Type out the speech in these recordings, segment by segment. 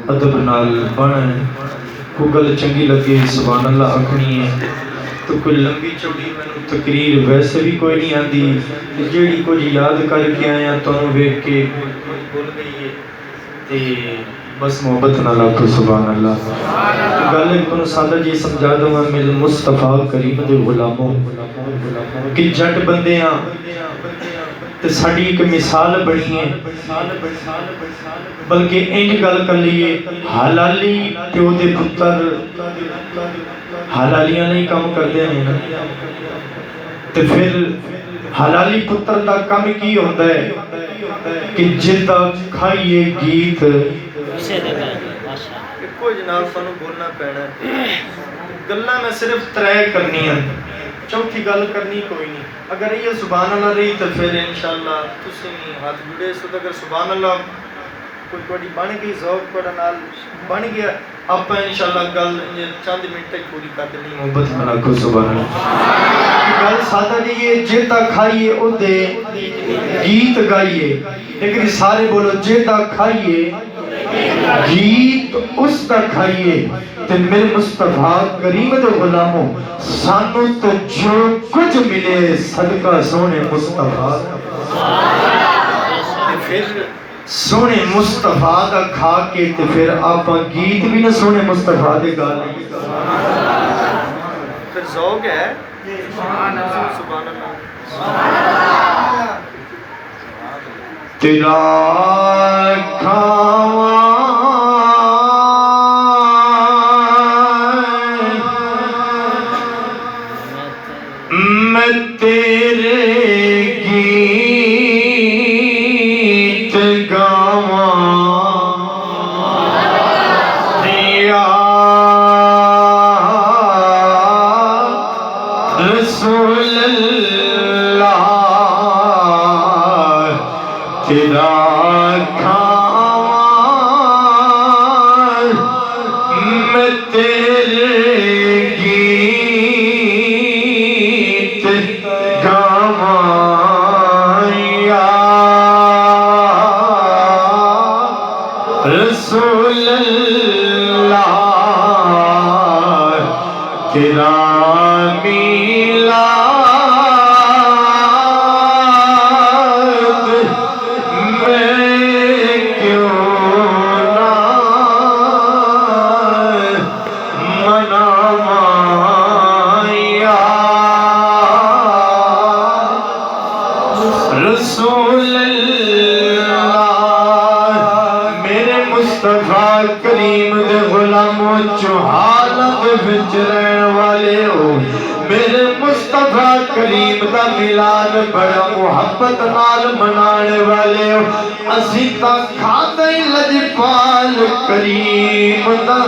ادب نال بن کو گل چنگی لگے سبحان اللہ آکھنی ہے تو کوئی لمبی چوڑی مینوں تقریر ویسے بھی کوئی نہیں آندی جیڑی کچھ یاد کر کے آیا تانوں ویکھ کے بھول گئی ہے تے بس محبت نال آکھو سبحان اللہ گل ایک تانوں سادہ جی سمجھا دواں میرے مصطفیٰ کریم دے غلاموں کہ جٹ بندے ہاں تے ساڈی ایک مثال بنی ہے بلکہ انج گل کر لیے حلالی پیو دے پتر حلالیاں نہیں کام کردے ہیں تے پھر حلالی پتر دا کم کی ہوتا ہے کہ جدا کھائیے گیت کوئی جناب سانو بولنا پینا گلاں میں صرف ترے کرنی ہیں چوتھی گل کرنی کوئی نہیں اگر یہ سبحان اللہ رہی تو پھر انشاءاللہ تسی نہیں ہاتھ جڑے سو اگر سبحان اللہ کوئی کوئی بن گئی ذوق کوڑا نال بن گیا آپ انشاءاللہ گل چند منٹ تک پوری کر دینی محبت بنا کو سبحان اللہ گل سادہ جی یہ جیتا کھائیے او دے گیت گائیے لیکن سارے بولو جیتا کھائیے گیت اس دا کھائیے تے میرے مصطفیٰ کریم دے غلاموں سانو تو جو کچھ ملے صدقہ سونے مصطفیٰ تے پھر سونے مصطفیٰ دا کھا کے تے پھر آپ گیت بھی نہ سونے مصطفیٰ دے گا لیں پھر ذوق ہے سبحان اللہ تیرا کھاواں میں تیرے گیت گاواں یا رسول اللہ تیرا کھاواں میں تیرے گیت گاواں یا رسول اللہ تیرا رسول اللہ میرے مصطفیٰ کریم دے غلاموں جو حالت وچ رہن والے ہو میرے مصطفیٰ کریم دا میلاد بڑا محبت نال منانے والے ہو اسی تا کھاتے لجپال کریم دا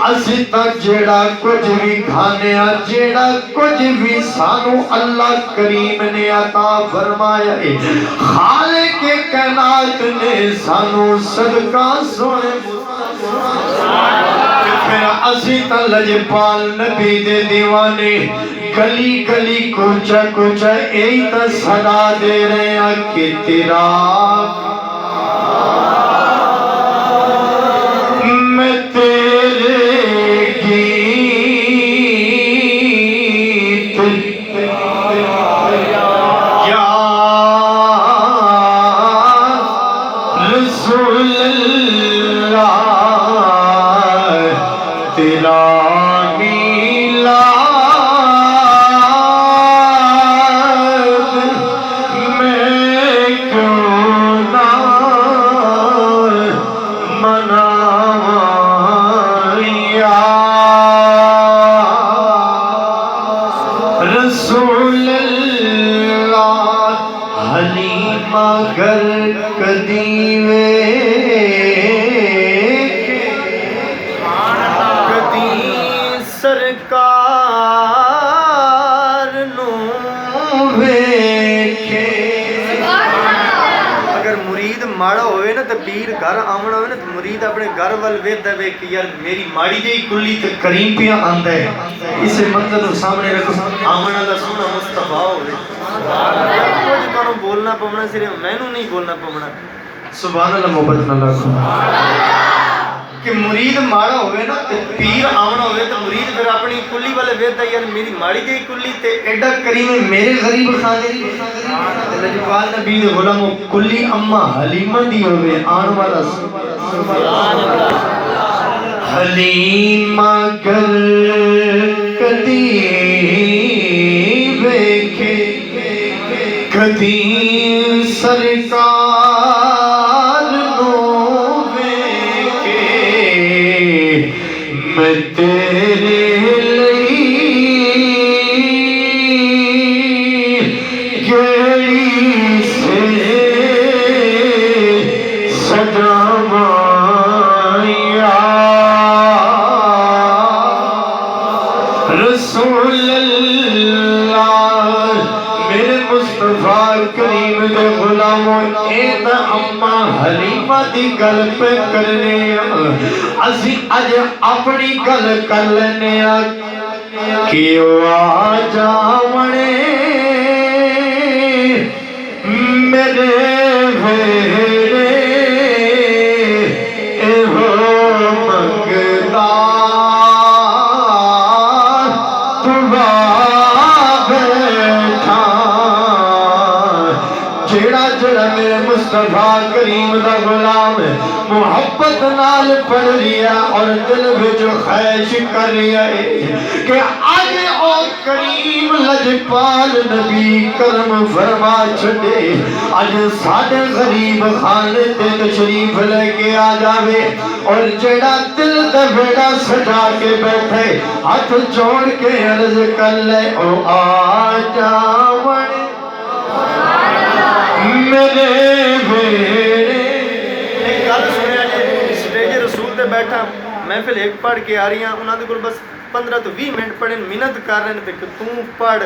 اسی تک جیڑا کچھ بھی کھانے جیڑا کچھ بھی سانو اللہ کریم نے عطا فرمایا ہے خالق کائنات نے سانو صدقہ سونے پھر اسی تک لجپال نبی دے دیوانے گلی گلی کوچا کوچا ایک تا صدا دے رہے ہیں کہ تیرا میں تیرے رسول اللہ تیرا میلاد میں کیوں نہ مناواں یا رسول اللہ حلیمہ گر کدی سرکار نو ویکھے اگر مرید ماڑا ہوئے نا تو پیر گھر آمنا ہوئے نا تو مرید اپنے گھر وال ویکھدا وے کہ یار میری ماڑی جی کلی تے کریم پیا آندا ہے اسے منظر نو سامنے رکھو آمنا دا سونا مصطفیٰ ہوئے کچھ تانوں بولنا پونا صرف مینوں نہیں بولنا پونا سبحان اللہ محبت نہ لاکھو کہ مرید ماڑا ہوئے نا تے پیر آمنا ہوئے تو مرید پھر اپنی کلی والے ویدہ یار میری ماڑی گئی کلی تے ایڈا کریم میرے غریب خانے لجپال نبی دے غلام کلی اممہ حلیمہ دی ہوئے آن والا حلیمہ گر کدی ویکھے کدی سرکار نو ویکھے میں تیرے لئی گیڑی سے سجاواں رسول اللہ میرے مصطفیٰ کریم دے غلاموں اید اممہ حلیمہ دی گل پہ کرنے اسی اج اپنی گل کر لینے کہ آجاونے میرے ویڑے ایہو منگتا جڑا میرے مصطفیٰ کریم دا غلام محبت نال پڑھ رہا اور دل وچ خواہش کر رہا ہے کہ آج او کریم لجپال نبی کرم فرما چھڑے آج ساڑھے غریب خانے تے تشریف لے کے آ جاوے اور جڑا دل دا بیڑا سجا کے بیٹھے ہاتھ جوڑ کے عرض کر لے او آ جاوڑے میرے ویڑے ایک گل سنیا جی سٹیج رسول تے بیٹھا محفل ایک پڑھ کے آ رہی ہیں انہاں دے کول بس 15 تو 20 منٹ پڑھن منت کر رہے ہیں کہ توں پڑھ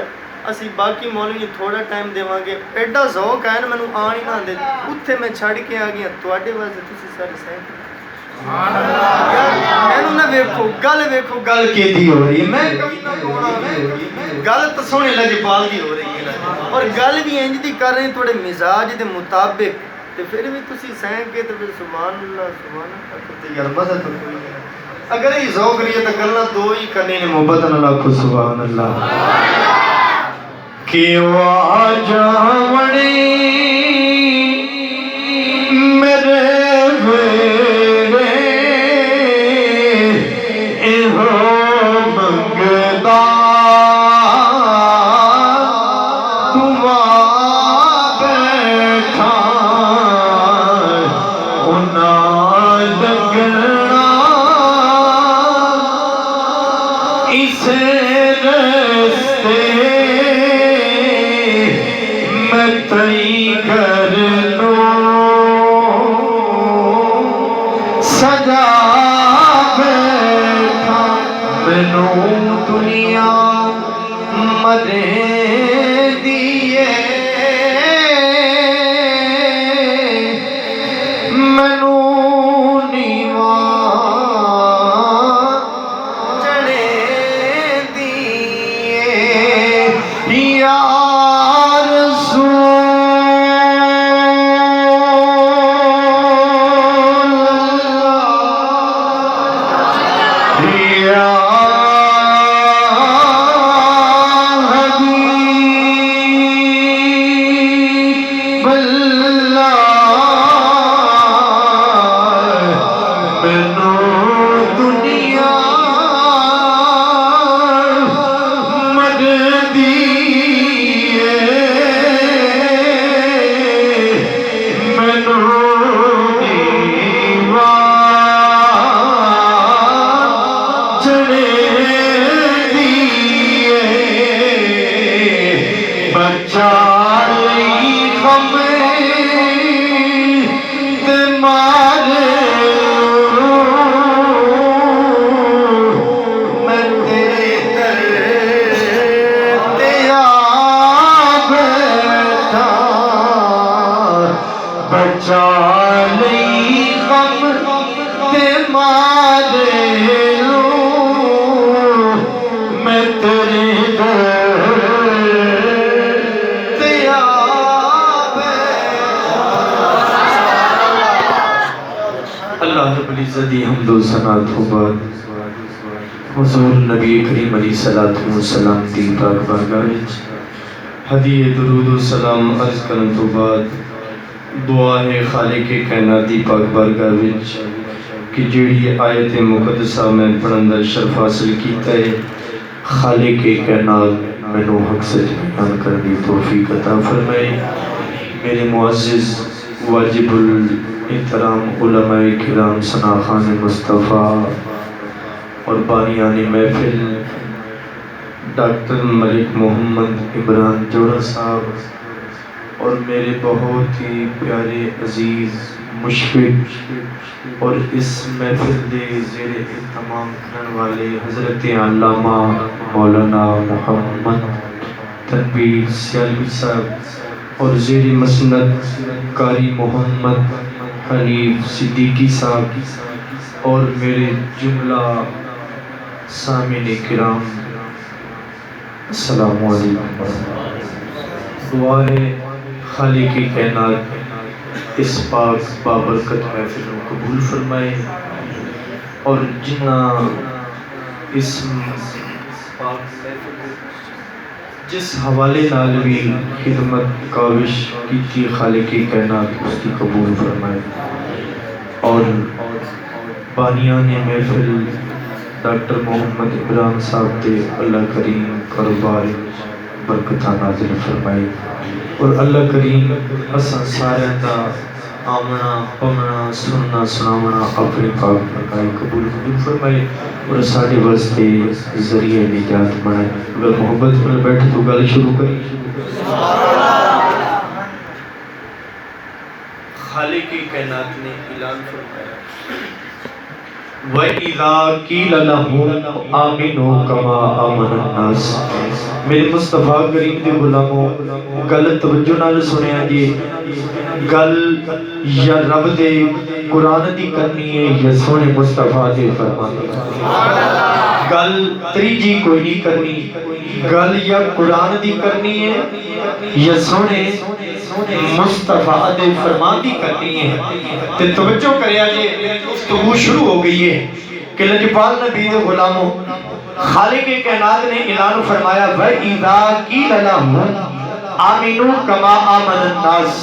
اسی باقی مولوی تھوڑا ٹائم دیواں گے ایڈا ذوق ہے نا مینوں آن ہی نہ دے اوتھے میں چھڑ کے آ گیا تواڈے واسطے تسی سارے سائیں اینو نہ ویکھو گل کیدی ہو رہی ہے میں کبھی نہ کونا گل تو سونے لجپال دی ہو رہی ہے اور گل بھی انج دی کر رہے ہیں تھوڑے مزاج دے مطابق تے پھر بھی تسی سہیں گے تے پھر سبحان اللہ تے یار مزہ تو کوئی نہیں اگر یہ ذوق رہی ہے تو گلنا دو ہی کرنے نے محبت نہ لاکھو سبحان اللہ کہ آجاوڑی میرے ویڑے ایہو منگدا سجا بیٹھا مینوں دنیا مرے دیے مینوں نیواں چڑھے دیے یا اللہ رب العزت دی حمد و ثنا تو بعد حضور نبی کریم علیہ الصلوۃ والسلام دی پاک بارگاہ وچ ہدیہ درود و سلام عرض کرن تو بعد دعا ہے خالق کائنات دی پاک بارگاہ وچ کہ جیڑی آیت مقدسہ میں پڑھن دا شرف حاصل کیتا ہے خالق کائنات مینوں حق سچ بیان کرنے دی توفیق عطا فرمائے۔ میرے معزز واجب الاحترام علماء کرام ثناخان مصطفیٰ اور بانیان محفل ڈاکٹر ملک محمد عمران جوڑا صاحب اور میرے بہت ہی پیارے عزیز مشفق اور اس محفل دے زیر اہتمام کرنے والے حضرت علامہ مولانا محمد تنویر سیالوی صاحب اور زیر مسند قاری محمد حنیف صدیقی صاحب اور میرے جملہ سامعین کرام السلام علیکم۔ دعا ہے خالق کائنات اس پاک بابرکت محفل کو قبول فرمائے اور جنہ اس پاک محفل جس حوالے نال بھی خدمت کاوش کی تھی خالق کائنات اس کی قبول فرمائے اور بانیان محفل ڈاکٹر محمد عمران صاحب دے اللہ کریم کاروبار برکتاں نازل فرمائے اور اللہ کریم اساں سارے دا آمنا پمنا سننا سناونا اپنی پاک برکائی قبول فرمائے اور ساڑھے واسطے ذریعہ نجات بنائے۔ اگر محبت میں بیٹھے تو گل شروع کریں۔ خالق کائنات نے اعلان فرمایا وَإِذَا قِيلَ لَهُمْ آمِنُوا كَمَا آمَنَ النَّاسُ۔ میرے مصطفیٰ کریم دے غلاموں گل توجہ نال سنیا جی، گل یا رب دے قرآن دی کرنی ہے یا سونے مصطفیٰ دے فرمان دی، گل تریجی کوئی نہیں کرنی، گل یا قرآن دی کرنی ہے یا سونے مصطفیٰ دے فرمان دی کرنی ہے۔ تے توجہ کریا جی، گفتگو شروع ہو گئی ہے کہ لجپال نبی دے غلاموں خالق کائنات نے اعلان فرمایا وَإِذَا قِيلَ لَهُمْ آمِنُوا كَمَا آمَنَ النَّاسُ۔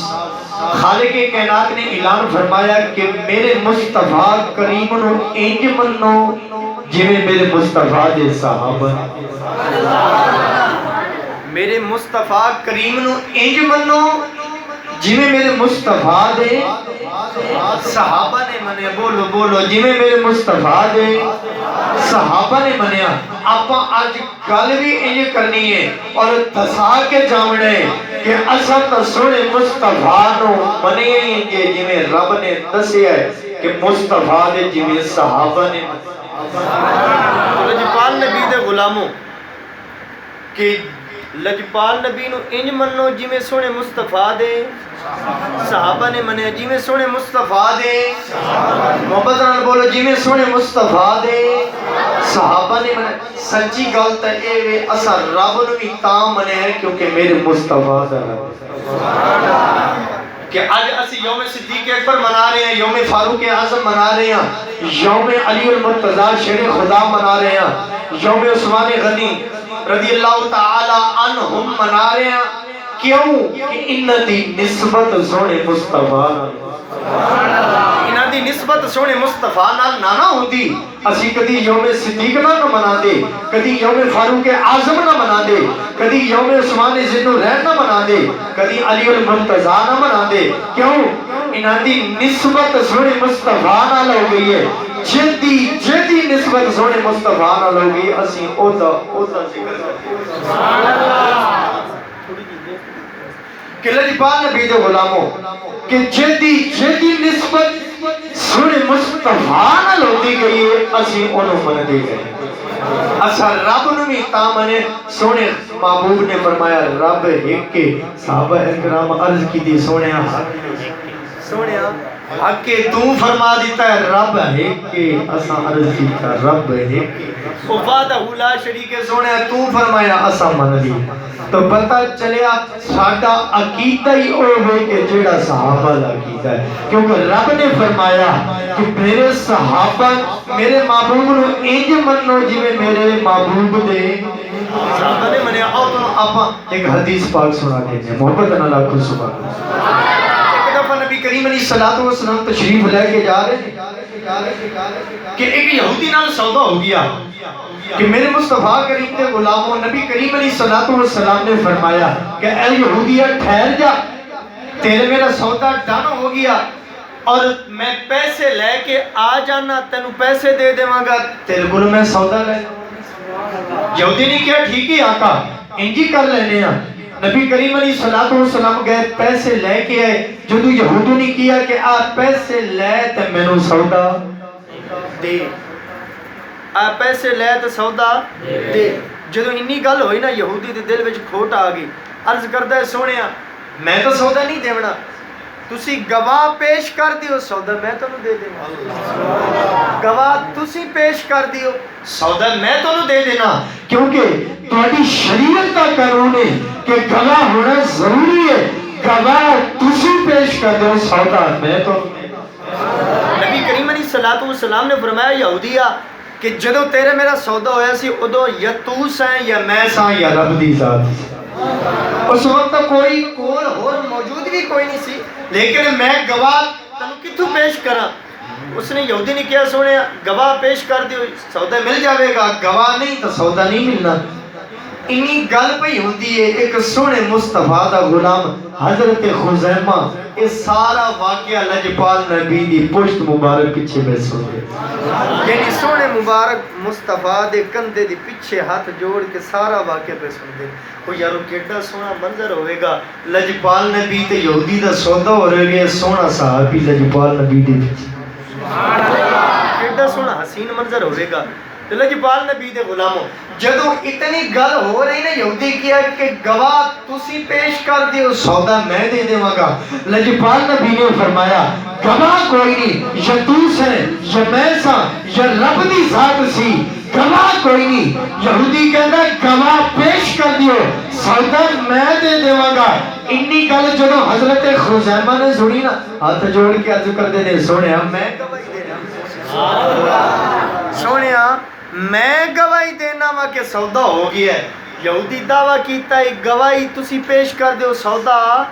خالق کائنات نے اعلان فرمایا کہ میرے مصطفیٰ کریم نو انج منو جویں میرے مصطفیٰ دے صحابہ، میرے مصطفیٰ کریم نو انج منو جویں میرے مصطفیٰ دے صحابہ نے منیا۔ بولو بولو، جویں میرے مصطفیٰ دے صحابہ نے منیا۔ آپا آج گل بھی انج کرنی ہے اور دسا کے جامنے کہ اساں تے سونے مصطفیٰ نو منیا ہی جے جویں رب نے دسیا ہے کہ مصطفیٰ دے جویں صحابہ نے منیا۔ لجپال نبی دے غلاموں کہ لجپال نبی نو انج منو جویں سونے مصطفیٰ دے صحابہ نے منیا، جویں سونے مصطفیٰ دے محبت نال بولو جویں سونے مصطفیٰ دے صحابہ نے منیا۔ سچی گل تے اے وے اساں رب نو بھی تاں منیا ہے کیونکہ میرے مصطفیٰ دا کہ آج اسی یوم صدیق اکبر منا رہے ہیں، یوم فاروق اعظم منا رہے ہیں، یوم علی المرتضیٰ شیر خدا منا رہے ہیں، یوم عثمان غنی رضی اللہ تعالی عنہم منا رہے ہیں۔ کیوں کہ انہاں دی نسبت سونے مصطفیٰ انہاں دی نسبت سونے مصطفیٰ نال نہ ہوندی اسی کدی یوم صدیق نہ منا دے، کدی یوم فاروق اعظم نہ منا دے، کدی یوم عثمان ذی النورین نہ منا دے، کدی علی المرتضیٰ نہ منا دے۔ کیوں؟ انہاں دی نسبت سونے مصطفیٰ نال ہو گئی ہے۔ جیدی نسبت سونے مصطفیٰ نال ہو گئی اسی اودا ذکر کرتے کہ لجپال نبی دے غلاموں کہ جیدی نسبت سونے مصطفیٰ نال ہوتی گئی ہے اسی انہوں من دے گئے۔ اسا رب نو بھی تاں منے سونے محبوب نے فرمایا رب ایک کے صحابہ اکرام عرض کی دی سونیا حق تو فرما دیتا ہے رب ہے کہ اساں عرض کیتا رب ہے کہ وفادہ لا شریک سونے تو فرمایا اساں من لی تو پتہ چلیا ساڈا عقیدہ ہی او ہے کہ جیڑا صحابہ دا عقیدہ ہے کیونکہ رب نے فرمایا کہ میرے صحابہ میرے محبوب نو انج منو جویں میرے محبوب دے صحابہ نے منیا آپ ایک حدیث پاک سنا دیتے ہیں محبت نال آکھو سبحان اللہ نبی کریم علیہ الصلوۃ والسلام تشریف لے کے جا رہے کہ ایک یہودی نال سودا ہو گیا کہ میرے مصطفیٰ کریم کے غلاموں نبی کریم علیہ الصلوۃ والسلام نے فرمایا کہ اے یہودیا ٹھہر جا تیرے میرا سودا ڈن ہو گیا اور میں پیسے لے کے آ جانا تینوں پیسے دے دیواں گا تیرے کول میں سودا لے یہودی نے کہا ٹھیک ہے آقا انجی کر لینے ہیں نبی کریم علیہ الصلوۃ والسلام گئے پیسے لے کے آئے جدو یہودو نے کیا کہ آ پیسے لے تے مینوں سودا دے آ پیسے لے تے سودا دے جدو انی گل ہوئی نا یہودی دے دل وچ کھوٹ آ گئی عرض کردا ہے سونیا میں تو سودا نہیں دیونا تسی گواہ پیش کر دیو سودا میں تانوں دے دینا گواہ تسی پیش کر دیو سودا میں تانوں دے دینا کیونکہ تہاڈی شریعت کا قانون ہے کہ گواہ ہونا ضروری ہے گواہ تسی پیش کر دیو سودا میں تو نبی کریم علیہ الصلوۃ والسلام نے فرمایا یہودیا کہ جدو تیرے میرا سودا ہویا سی ادو یا تو سیں یا میں ساں یا رب دی ذات اس وقت کوئی کول اور موجود بھی کوئی نہیں سی لیکن میں گواہ تنوں کتھوں پیش کراں اس نے یہودی نے کیا سونے گواہ پیش کر دیو سودا مل جاوے گا گواہ نہیں تو سودا نہیں ملنا انی گل پئی ہوندی ہے ایک سونے مصطفیٰ دا غلام حضرت خزیمہ یہ سارا واقعہ لجپال نبی دی پشت مبارک پیچھے میں سن دے یعنی سونے مبارک مصطفیٰ دے کندھے دی پیچھے ہاتھ جوڑ کے سارا واقعہ پہ سن دے وہ یارو کیڑا سونا منظر ہوئے گا لجپال نبی تے یہودی دا سودا ہو رہے گئے سونا صحابی لجپال نبی دے پیچھے کیڑا سونا حسین منظر ہوئے گا لجپال نبی دے غلاموں جدو اتنی گل ہو رہی نا یہودی کیا کہ گواہ تسی پیش کر دیو سودا میں دے دیواں گا لجپال نبی نے فرمایا گواہ کوئی نہیں یا تو سے یا میں سا یا رب دی ذات سی گواہ کوئی نہیں یہودی کہتا گواہ پیش کر دیو سودا میں دے دیواں گا انی گل جدو حضرت خزیمہ نے سنی نا ہاتھ جوڑ کے عرض کر دے دے سونیا میں گواہی دینا سونیا میں گواہی دینا وا کہ سودا ہو گیا ہے یہودی دعویٰ کیتا ہے گواہی تسی پیش کر دیو سودا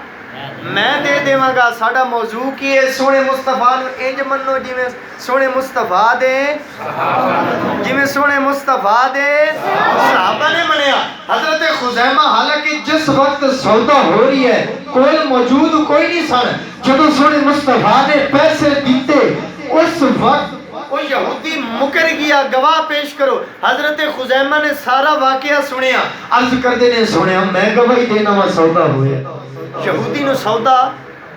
میں دے دیواں گا ساڈا موضوع کی ہے سونے مصطفیٰ نو انج منو جویں سونے مصطفیٰ دے جویں سونے مصطفیٰ دے صحابہ نے منیا حضرت خزیمہ حالانکہ جس وقت سودا ہو رہی ہے کوئی موجود کوئی نہیں سن جدو سونے مصطفیٰ نے پیسے دیتے اس وقت وہ یہودی مکر گیا گواہ پیش کرو حضرت خزیمہ نے سارا واقعہ سنیا عرض کر دینے سنیا میں گواہی دینا وا سودا ہوئے یہودی نو سودا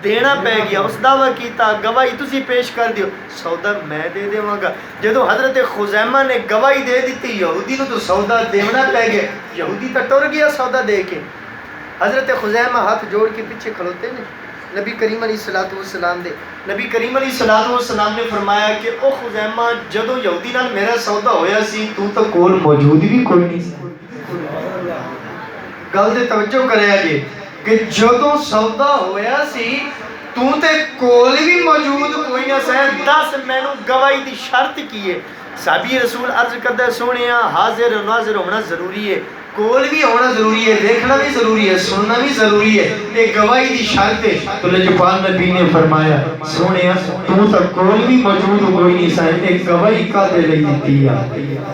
دینا پہ گیا اس دعویٰ کیتا گواہی تسی پیش کر دیو سودا میں دے دیواں گا جدو حضرت خزیمہ نے گواہی دے دیتی یہودی نو تو سودا دینا پہ گیا یہودی تا ٹر گیا سودا دے کے حضرت خزیمہ ہاتھ جوڑ کے پیچھے کھلوتے نے نبی کریم علیہ الصلوۃ والسلام دے نبی کریم علیہ الصلوۃ والسلام نے فرمایا کہ او خزیمہ جدو یہودی نال میرا سودا ہویا سی تو کول موجود بھی کوئی نہیں سی گل تے توجہ کریا جی کہ جدو سودا ہویا سی تو تے کول بھی موجود کوئی نہ سی دس مینوں گواہی دی شرط کی ہے صحابی رسول عرض کردا ہے سونیا حاضر و ناظر ہونا ضروری ہے کول بھی ہونا ضروری ہے دیکھنا بھی ضروری ہے سننا بھی ضروری ہے ایک گواہی دی شرط ہے تو لجپال نبی نے فرمایا سونیا تو تک کول بھی موجود کوئی نہیں سا ایک گواہی کا دے لئی دیتی ہے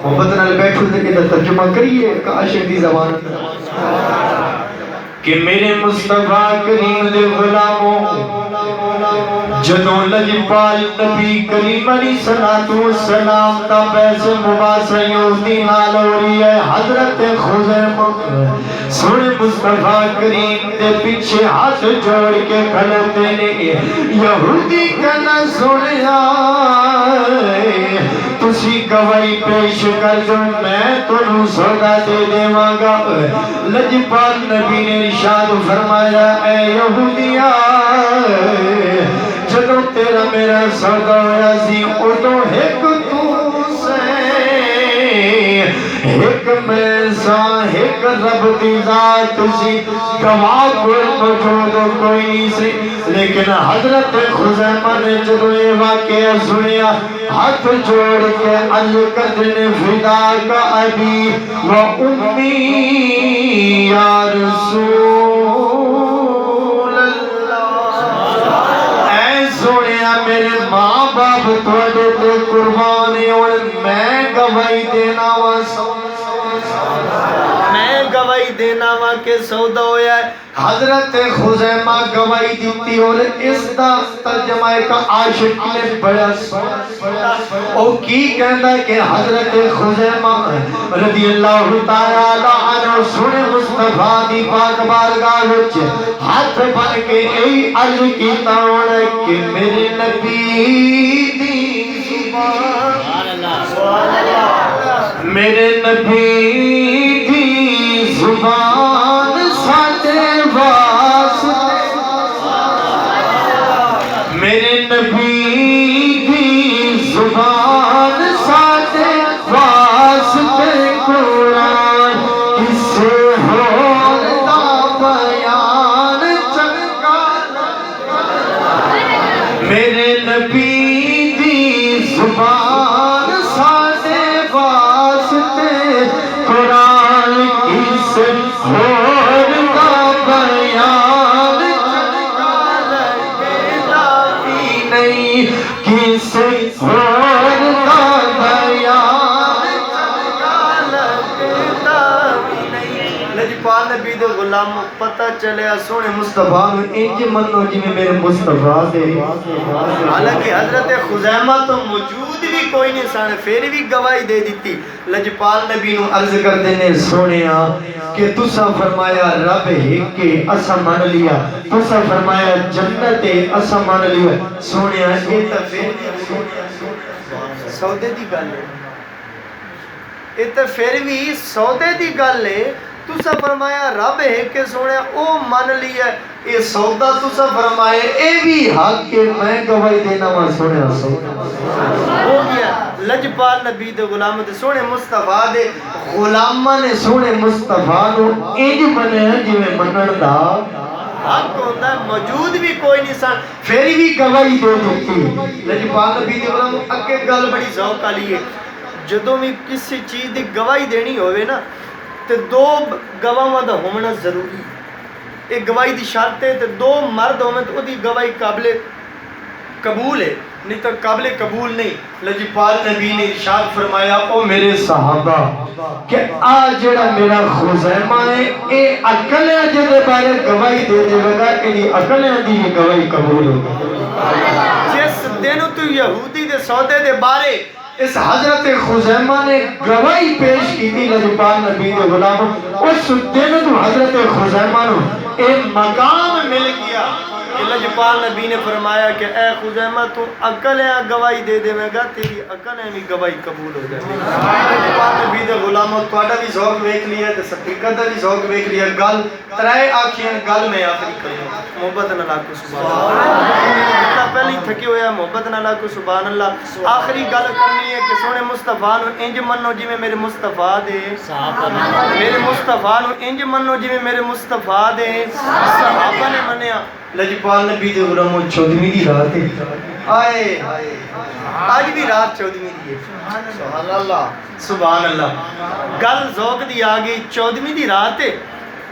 محبت نال بیٹھو تے کہ ترجمہ کریے عاشق دی زبان کہ میرے مصطفیٰ کریم دے غلاموں جدوں لجپال نبی کریم علیہ الصلوۃ والسلام دا پیسے مباحثہ یہودی نال ہو رہی ہے حضرت خزیمہ سونے مصطفیٰ کریم دے پیچھے ہاتھ جوڑ کے کھلوتے نے یہودی کہنا سنیا تسی گواہی پیش کر دو میں تنوں سودا دے دیواں گا لجپال نبی نے ارشاد فرمایا اے یہودیا جدوں تیرا میرا سودا ہویا سی ادوں ایک تو سے ایک میں سا ایک رب دی ذات سی گواہ کوئی موجود کوئی نہیں سی لیکن حضرت خزیمہ نے جدوں یہ واقعہ سنیا ہاتھ جوڑ کے عرض کرنے فداک ابی و امی یا رسول اللہ اے سنیا میرے ماں باپ تھوڑے تے قربانی اور میں گواہی دینا میں گواہی دینا وا کہ سودا ہویا ہے حضرت خزیمہ گواہی دیتی اور اس دا ترجمہ کا عاشق نے بڑا او کی کہندا ہے کہ حضرت خزیمہ رضی اللہ تعالی عنہ سنے مصطفیٰ دی پاک بارگاہ وچ ہاتھ بن کے ای عرض کیتا ہونا کہ میرے نبی دی سبحان اللہ میرے نبی دی زبان ساڈے واسطے میرے نبی دی زبان ساڈے واسطے قرآن کسے ہور دا بیان چنگا میرے نبی دی زبان ساڈے واسطے قرآن کسے ہور دا بیان چنگا لگدا بھی نہیں کسے ہور دا بیان چنگا لگدا بھی نہیں لجپال نبی دے غلام پتہ چلیا سونے مصطفیٰ نو انج منو جی میرے مصطفیٰ دے حالانکہ حضرت خزیمہ تو موجود بھی کوئی نہیں سانے پھر بھی گواہی دے دیتی لجپال نبی نو عرض کر دینے سونیا کہ تسا فرمایا رب ایک کے اسا مان لیا تسا فرمایا جنت اسا مان لیا سونیا یہ تا پھر سودے دی گل ہے یہ تا پھر بھی سودے دی گل ہے تسا فرمایا رب ہے کہ سونے او مان لیا اے سودا تسا فرمائے اے بھی حق کے میں گواہی دینا وا سونے ہو گیا لجپال نبی دے غلام دے سونے مصطفیٰ دے غلاماں نے سونے مصطفیٰ نو انج منیا جویں منن دا حق ہوتا ہے موجود بھی کوئی نہیں سن پھر بھی گواہی دے دیتی لجپال نبی دے غلام اگے گل بڑی ذوق والی ہے جدوں بھی کسی چیز دی گواہی دینی ہوئے نا تے دو گواہاں دا ہونا ضروری ایک گواہی دی شرط ہے تے دو مرد ہوئے تو دی گواہی قابل قبول ہے نہیں تو قابل قبول نہیں لجپال نبی نے ارشاد فرمایا او میرے صحابہ کہ آج جڑا میرا خزیمہ ہے اے عقل ہے جدے بارے گواہی دے دے گا کہ عقل ہے دی گواہی قبول ہو جس دن تو یہودی دے سودے دے بارے اس حضرت خزیمہ نے گواہی پیش کی تھی لجپال نبی دے غلام اس دن تو حضرت خزیمہ نو ایک مقام مل گیا کہ لجپال نبی نے فرمایا کہ اے خزیمہ تو عقل ہے گواہی دے دے میں گا تیری عقل ہے بھی گواہی قبول ہو جائے لجپال نبی دے غلاموں تواڈا بھی ذوق ویکھ لیا تے سپیکر دا بھی ذوق ویکھ لیا گل ترائے آکھیاں گل میں آخری کروں محبت نہ لاکو سبحان اللہ پہلی تھکی ہویا محبت نہ لاکو سبحان اللہ آخری گل کرنی ہے کہ سونے مصطفیٰ نو انج منو جی میں میرے مصطفیٰ دے میرے مصطفیٰ نو انج منو جی میں میرے مصطفیٰ دے صحابہ نے منیا لجپال نبی دے غلاموں 14ویں دی رات ہے آئے آج بھی رات 14ویں دی ہے سبحان اللہ سبحان اللہ گل ذوق دی آگئی 14ویں دی رات ہے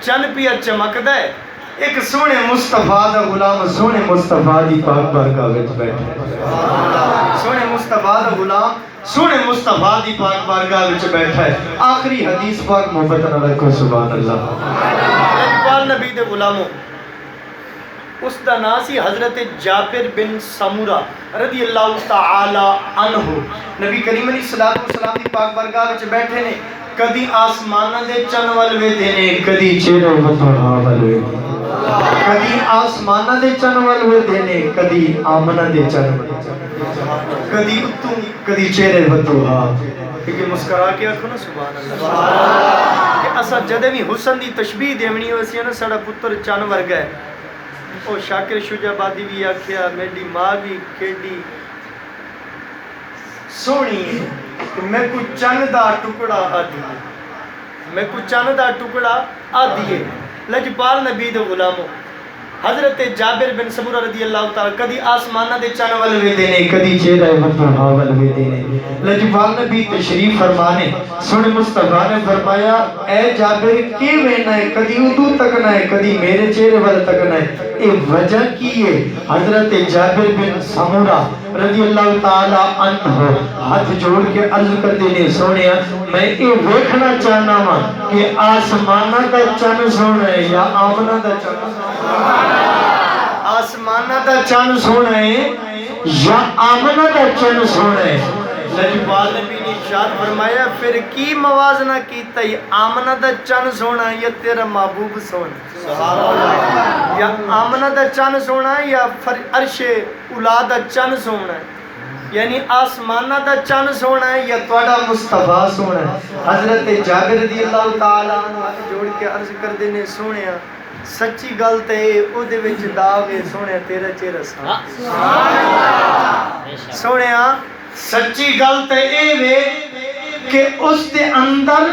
چند پیا چمکدا ہے ایک سونے مصطفیٰ دا غلام سونے مصطفیٰ دی پاک بارگاہ وچ بیٹھا سونے مصطفیٰ دا غلام سونے مصطفیٰ دی پاک بارگاہ وچ بیٹھا ہے آخری حدیث پاک محبت نہ رکھو سبحان اللہ لجپال نبی دے غلاموں اس دا ناسی حضرت جابر بن سمورہ رضی اللہ تعالی عنہ نبی کریم علیہ السلام دی پاک بارگاہ وچ بیٹھے نے کدی آسمانہ دے چن ول ویندے نے کدی چہرے وتھڑا ول ویندے کدی آسمانہ دے چن ول ویندے نے کدی آمنہ دے چن کدی اتوں کدی چہرے وتھڑا کہ مسکرا کے آکھو نا سبحان اللہ کہ اسا جدے بھی حسن دی تشبیہ دیونی ہوئی سی نا ساڈا پتر چن ورگا ہے او شاکر شجابادی بھی آکھیا میری ماں بھی کیڈی سونی ہے کہ میں کوئی چند دا ٹکڑا آدھی ہے، میں کوئی چند دا ٹکڑا آدھی ہے۔ لجپال نبی دے غلاموں، حضرت جابر بن سمورہ رضی اللہ تعالی کدی آسمانہ دے چن ول ویندے نے، کدی چہرہ وضحا ول ویندے نے۔ لجپال نبی تشریف فرمانے سن مصطفیٰ نے فرمایا اے جابر کی وینا ہے، کدی ادو تکنا ہے، کدی میرے چہرے ول تکنا ہے، اے وجہ کی ہے؟ حضرت جابر بن سمورہ رضی اللہ تعالی عنہ ہاتھ جوڑ کے عرض کر دینے سونیا میں یہ ویکھنا چاہنا ہاں کہ آسمانہ دا چن سونا ہے یا آمنہ دا چن سونا ہے؟ آسمانہ دا چن سونا ہے یا آمنہ دا چن سونا ہے؟ لجپال نبی نے ارشاد فرمایا پھر کی موازنہ کیتا ہے، آمنہ دا چن سونا ہے یا تیرا محبوب سونا ہے؟ یا آمنہ دا چن سونا ہے یا عرش اولاد دا چن سونا ہے؟ یعنی آسمانہ دا چن سونا ہے یا توڑا مصطفیٰ سونا ہے؟ حضرت جابر رضی اللہ تعالیٰ عنہ جوڑ کے عرض کر دینے سونیا سچی گلت ہے او دے وچ داغ ہے سونیا تیرا چہرہ صاف سونیا سچی گلت ہے اے وے کہ اس دے اندر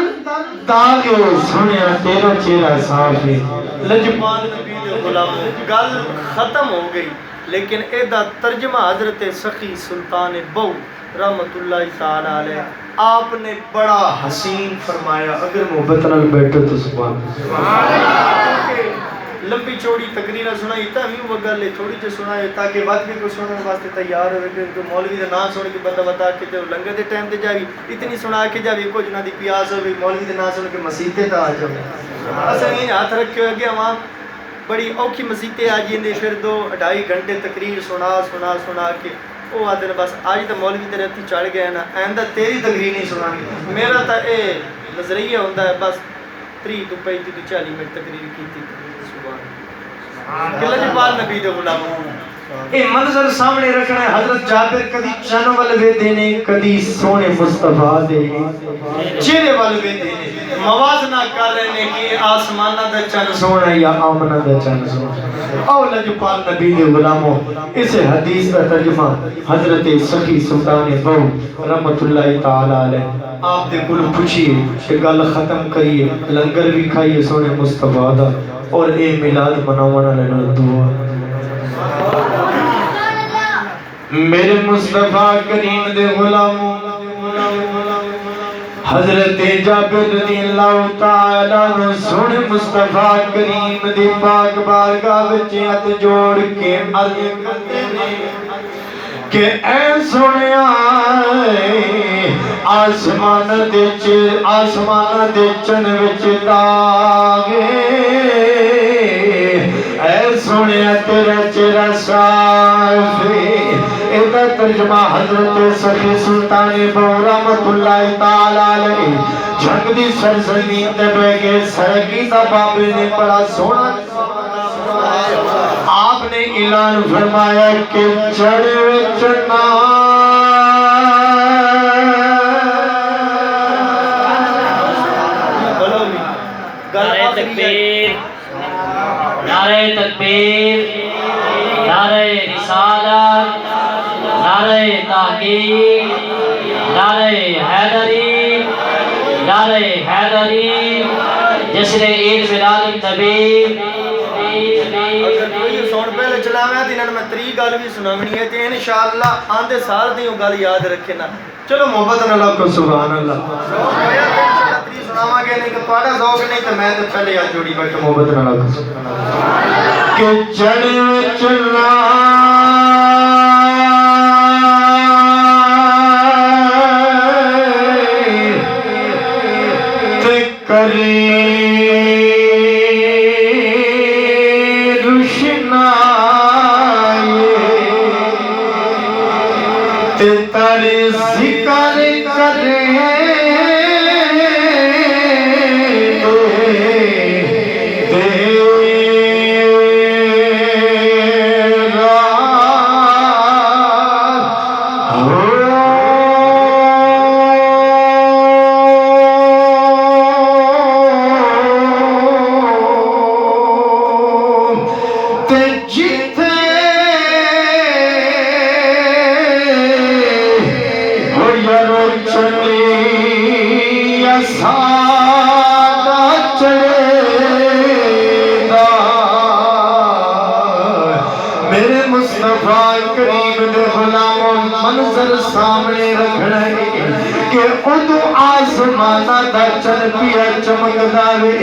داغ ہے سونیا تیرا چہرہ صاف ہے۔ لجپال نبی دے غلاموں گل ختم ہو گئی، لیکن ایدہ ترجمہ حضرت سخی سلطان بہو رحمت اللہ تعالیٰ علیہ آپ نے بڑا حسین فرمایا، اگر محبت نال بیٹھے تو سبحان لمبی چوڑی تقریرہ سنائی تا ہمیں وہ گل ہے تھوڑی جو سنائی تاکہ بات بھی کو سننے واسطے تیار ہوئے کہ مولوی دے نام سن کے بندہ بتا کے جو لنگر دے ٹائم دے جاوی اتنی سنا کے جاوی کو جنہ دی پیاز ہوئی مولوی دے نام سن کے مسیحتے تا آ جاوی اصلا یہ ہاتھ رکھے ہوئے گیا وہاں بڑی اوکھی مسیحتے آ جیندے پھر 2-2.5 گھنٹے تقریر سنا کے وہ آتے ہیں بس آج تو مولوی تیرے ہتھی چڑھ گیا نا آئندہ تیری تقریر نہیں سنا گی میرا تا اے نظریہ ہوندہ ہے بس 3 تو 35 تو 40 منٹ تقریر کی تھی کہ لجپال نبی دے غلاموں اے منظر سامنے رکھنا ہے۔ حضرت جابر کدی چن ول ویندے نے کدی سونے مصطفیٰ دے چہرے ول ویندے نے، موازنہ کر رہے ہیں کہ آسمانہ دا چن سونا یا آمنہ دا چن سونا۔ او لجپال نبی دے غلاموں اس حدیث کا ترجمہ حضرت سخی سلطان بہو رحمت اللہ تعالی علیہ آپ دے کل پوچھئے کہ گل ختم کریے لنگر بھی کھائیے سونے مصطفیٰ دا اور اے میلاد مناوانا لینا دعا میرے مصطفیٰ کریم دے غلاموں حضرت جابر رضی اللہ تعالیٰ عنہ سن مصطفیٰ کریم دے پاک بارگاہ وچ ہاتھ جوڑ کے عرض کرتے ہیں کہ اے سنیا آسمان دے چن وچ داغ اے سنیا تیرا چہرہ صاف ایدہ ترجمہ حضرت سخی سلطان بہو رحمت اللہ تعالیٰ علیہ جنگ دی سرزمین تے بے کے سرکی دا بابے نے بڑا سونا آپ نے اعلان فرمایا کہ چڑھ وچنا نعرہ تکبیر نعرہ تکبیر نعرہ رسالت نعرہ تحقیق نعرہ حیدری نعرہ حیدری جشن عید میلاد النبی اگر کوئی سون پہلے چلاویں تو انہوں میں 3 گل بھی سناونی ہے تے انشاءاللہ آندے سال دیوں گل یاد رکھے نا چلو محبت اللہ کو سبحان اللہ سناواں گے نہیں کہ پاڑا ذوق نہیں تو میں تو پہلے یاد جوڑی بیٹھا محبت اللہ کو سبحان اللہ کہ چڑھ چلا تے کرے تیرے ذکر کرے جی چڑے سادہ چڑے گا میرے مصطفیٰ کریم دے غلاموں منظر سامنے رکھنا ہے کہ ادو آسمانہ دا چل پیا چمک داوے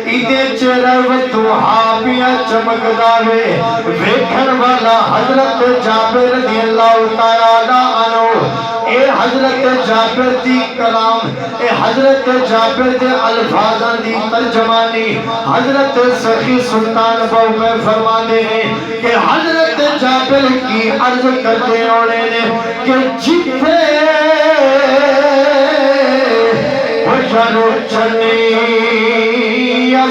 ایدے چرہ وطوحا پیا چمک داوے ویکھن والا حضرت جابر رضی اللہ تعالیٰ عنہ اے حضرت جابر دی کلام اے حضرت جابر دے الفاظاں دی ترجمانی حضرت سخی سلطان بہو میں فرمانے ہیں کہ حضرت جابر کی عرض کرتے ہونے نے کہ جتنے وجرو چنی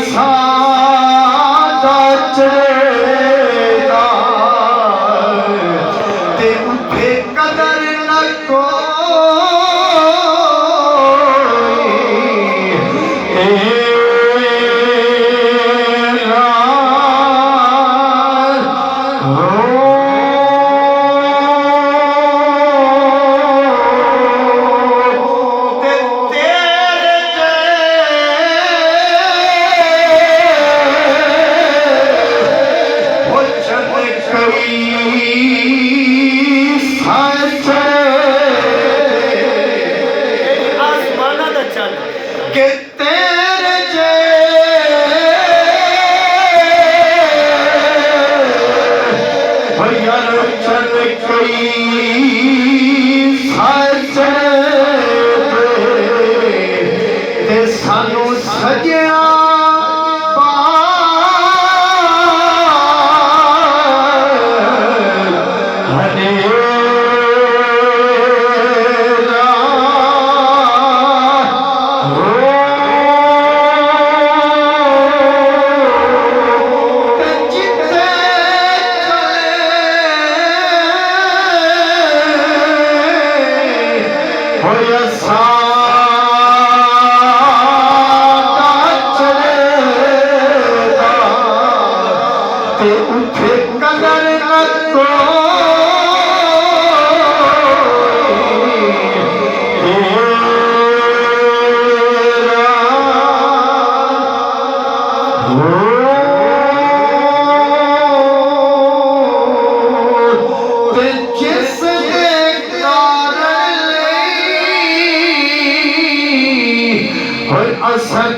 سادہ چڑے گا تے اٹھے قدر نہ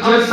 جس